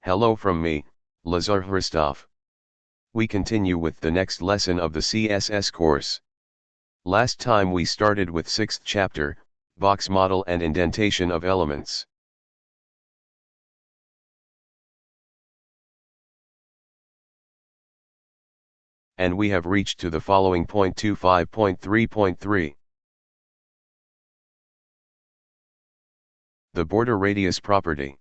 Hello from me, Lazarus. We continue with the next lesson of the CSS course. Last time we started with 6th chapter, box model and indentation of elements. And we have reached to the following point 25.3.3. The border radius property.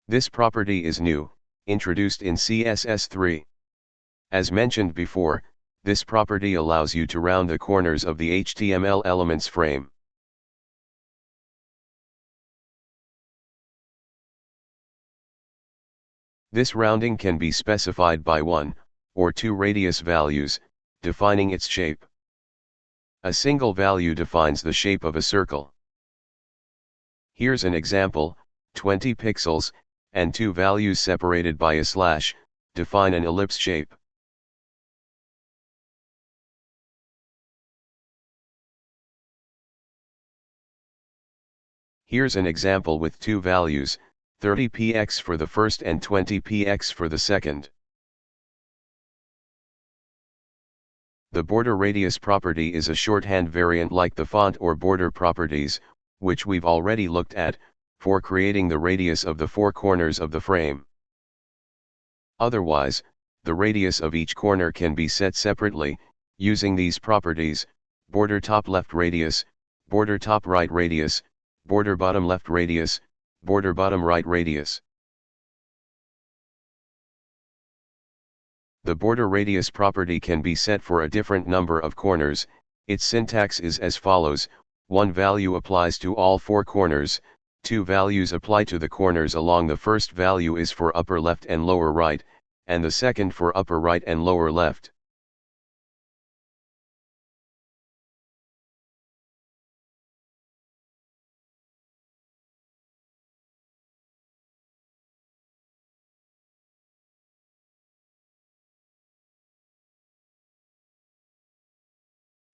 This property is new, introduced in CSS 3. As mentioned before, this property allows you to round the corners of the HTML elements frame. This rounding can be specified by 1 or 2 radius values, defining its shape. A single value defines the shape of a circle. Here's an example: 20 pixels, and 2 values separated by a slash, define an ellipse shape. Here's an example with 2 values, 30 px for the first and 20 px for the second. The border radius property is a shorthand variant like the font or border properties, which we've already looked at, for creating the radius of the 4 corners of the frame. Otherwise, the radius of each corner can be set separately, using these properties: border top left radius, border top right radius, border bottom left radius, border bottom right radius. The border radius property can be set for a different number of corners. Its syntax is as follows: 1 value applies to all 4 corners, 2 values apply to the corners along the first value is for upper left and lower right, and the second for upper right and lower left.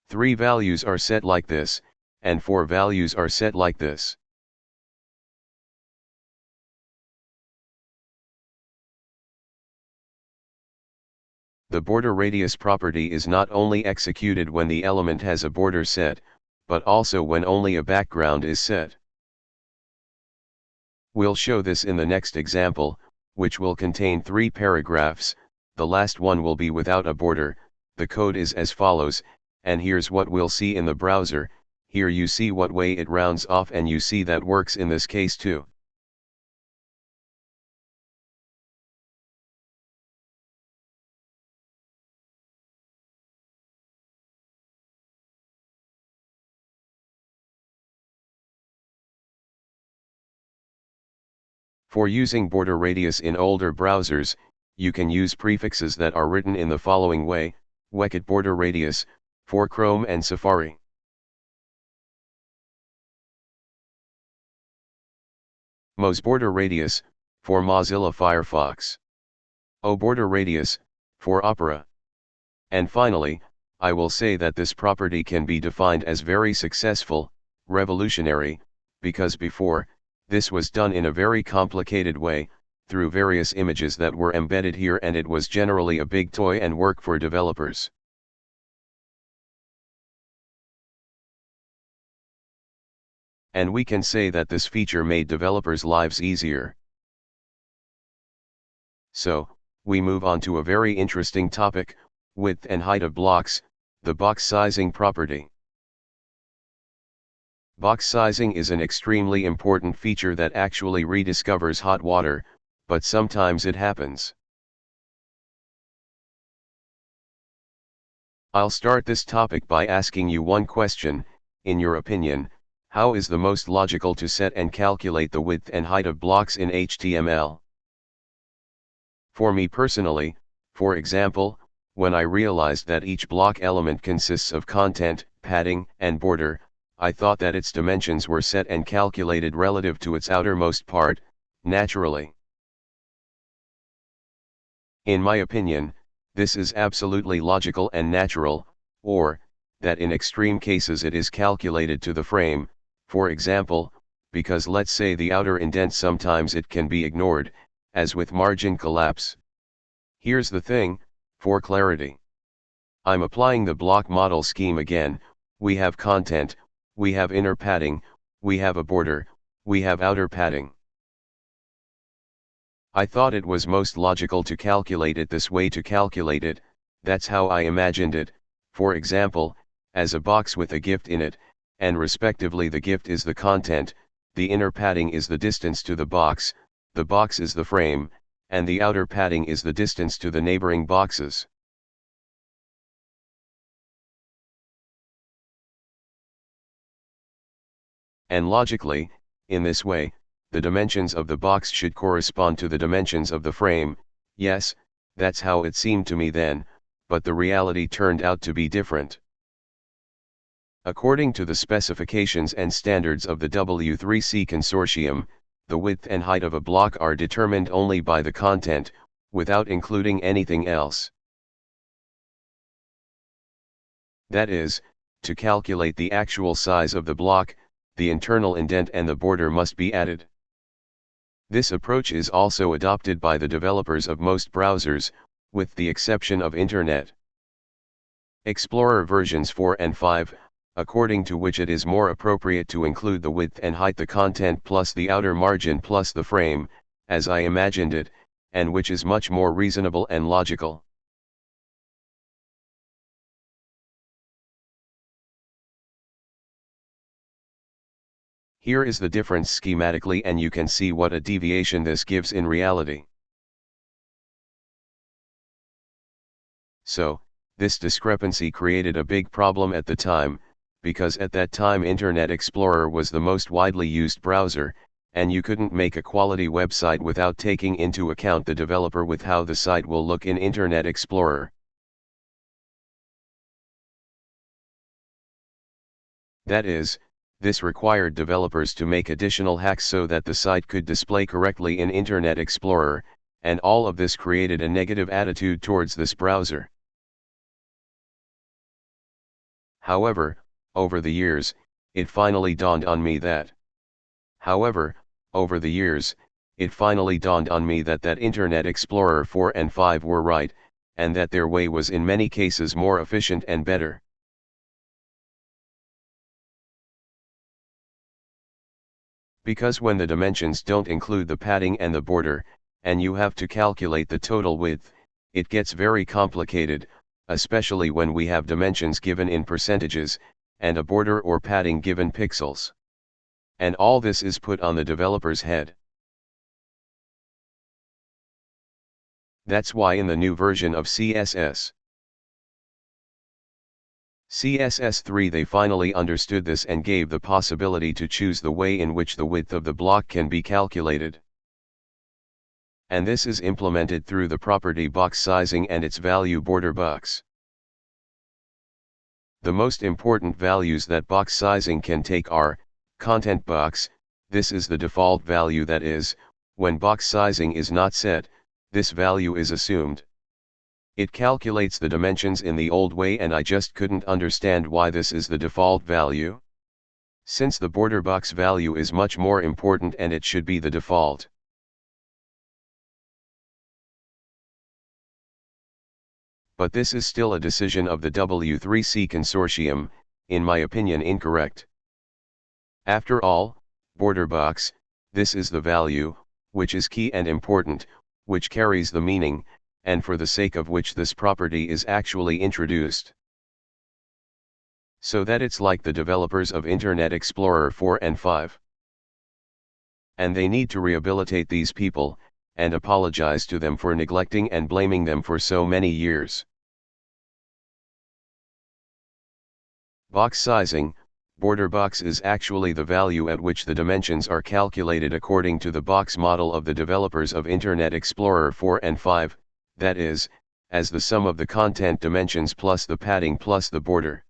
Three values are set like this, and 4 values are set like this. The border radius property is not only executed when the element has a border set, but also when only a background is set. We'll show this in the next example, which will contain 3 paragraphs. The last one will be without a border. The code is as follows, and here's what we'll see in the browser. Here you see what way it rounds off, and you see that works in this case too. For using border radius in older browsers, you can use prefixes that are written in the following way: wget border radius, for Chrome and Safari. Mos border radius, for Mozilla Firefox. O border radius, for Opera. And finally, I will say that this property can be defined as very successful, revolutionary, because before, this was done in a very complicated way, through various images that were embedded here, and it was generally a big toy and work for developers. And we can say that this feature made developers' lives easier. So, we move on to a very interesting topic: width and height of blocks, the box sizing property. Box sizing is an extremely important feature that actually rediscovers hot water, but sometimes it happens. I'll start this topic by asking you one question: in your opinion, how is the most logical to set and calculate the width and height of blocks in HTML? For me personally, for example, when I realized that each block element consists of content, padding, and border, I thought that its dimensions were set and calculated relative to its outermost part, naturally. In my opinion, this is absolutely logical and natural, or, that in extreme cases it is calculated to the frame. For example, because let's say the outer indent sometimes it can be ignored, as with margin collapse. Here's the thing, for clarity. I'm applying the block model scheme again. We have content, we have inner padding, we have a border, we have outer padding. I thought it was most logical to calculate it this way to calculate it, that's how I imagined it, for example, as a box with a gift in it, and respectively the gift is the content, the inner padding is the distance to the box is the frame, and the outer padding is the distance to the neighboring boxes. And logically, in this way, the dimensions of the box should correspond to the dimensions of the frame. Yes, that's how it seemed to me then, but the reality turned out to be different. According to the specifications and standards of the W3C consortium, the width and height of a block are determined only by the content, without including anything else. That is, to calculate the actual size of the block, the internal indent and the border must be added. This approach is also adopted by the developers of most browsers, with the exception of Internet Explorer versions 4 and 5, according to which it is more appropriate to include the width and height, the content plus the outer margin plus the frame, as I imagined it, and which is much more reasonable and logical. Here is the difference schematically, and you can see what a deviation this gives in reality. So, this discrepancy created a big problem at the time, because at that time Internet Explorer was the most widely used browser, and you couldn't make a quality website without taking into account the developer with how the site will look in Internet Explorer. That is, this required developers to make additional hacks so that the site could display correctly in Internet Explorer, and all of this created a negative attitude towards this browser. However, over the years, it finally dawned on me that Internet Explorer 4 and 5 were right, and that their way was in many cases more efficient and better. Because when the dimensions don't include the padding and the border, and you have to calculate the total width, it gets very complicated, especially when we have dimensions given in percentages, and a border or padding given pixels. And all this is put on the developer's head. That's why in the new version of CSS 3 they finally understood this and gave the possibility to choose the way in which the width of the block can be calculated. And this is implemented through the property box sizing and its value border box. The most important values that box sizing can take are, content box, this is the default value, that is, when box sizing is not set, this value is assumed. It calculates the dimensions in the old way, and I just couldn't understand why this is the default value, since the border box value is much more important and it should be the default. But this is still a decision of the W3C consortium, in my opinion incorrect. After all, border box, this is the value, which is key and important, which carries the meaning, and for the sake of which this property is actually introduced. So that it's like the developers of Internet Explorer 4 and 5. And they need to rehabilitate these people, and apologize to them for neglecting and blaming them for so many years. Box sizing, border box, is actually the value at which the dimensions are calculated according to the box model of the developers of Internet Explorer 4 and 5, that is, as the sum of the content dimensions plus the padding plus the border.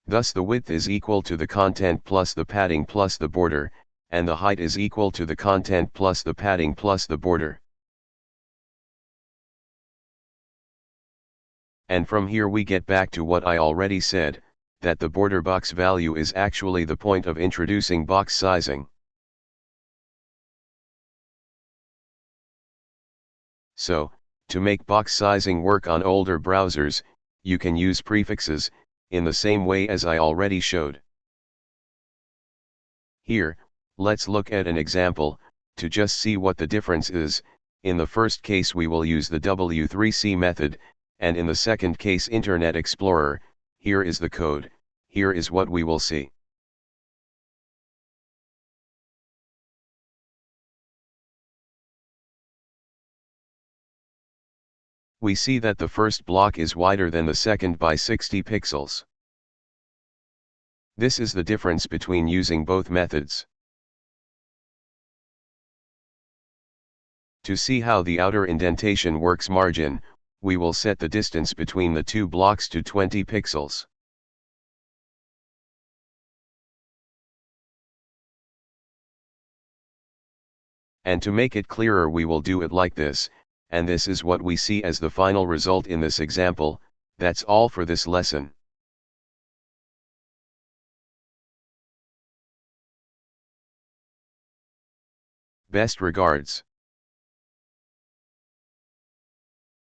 Thus the width is equal to the content plus the padding plus the border, and the height is equal to the content plus the padding plus the border. And from here we get back to what I already said, that the border box value is actually the point of introducing box sizing. So, to make box sizing work on older browsers, you can use prefixes, in the same way as I already showed. Here, let's look at an example, to just see what the difference is. In the first case we will use the W3C method, and in the second case Internet Explorer. Here is the code, here is what we will see. We see that the first block is wider than the second by 60 pixels. This is the difference between using both methods. To see how the outer indentation works margin, we will set the distance between the two blocks to 20 pixels. And to make it clearer we will do it like this, and this is what we see as the final result in this example. That's all for this lesson. Best regards.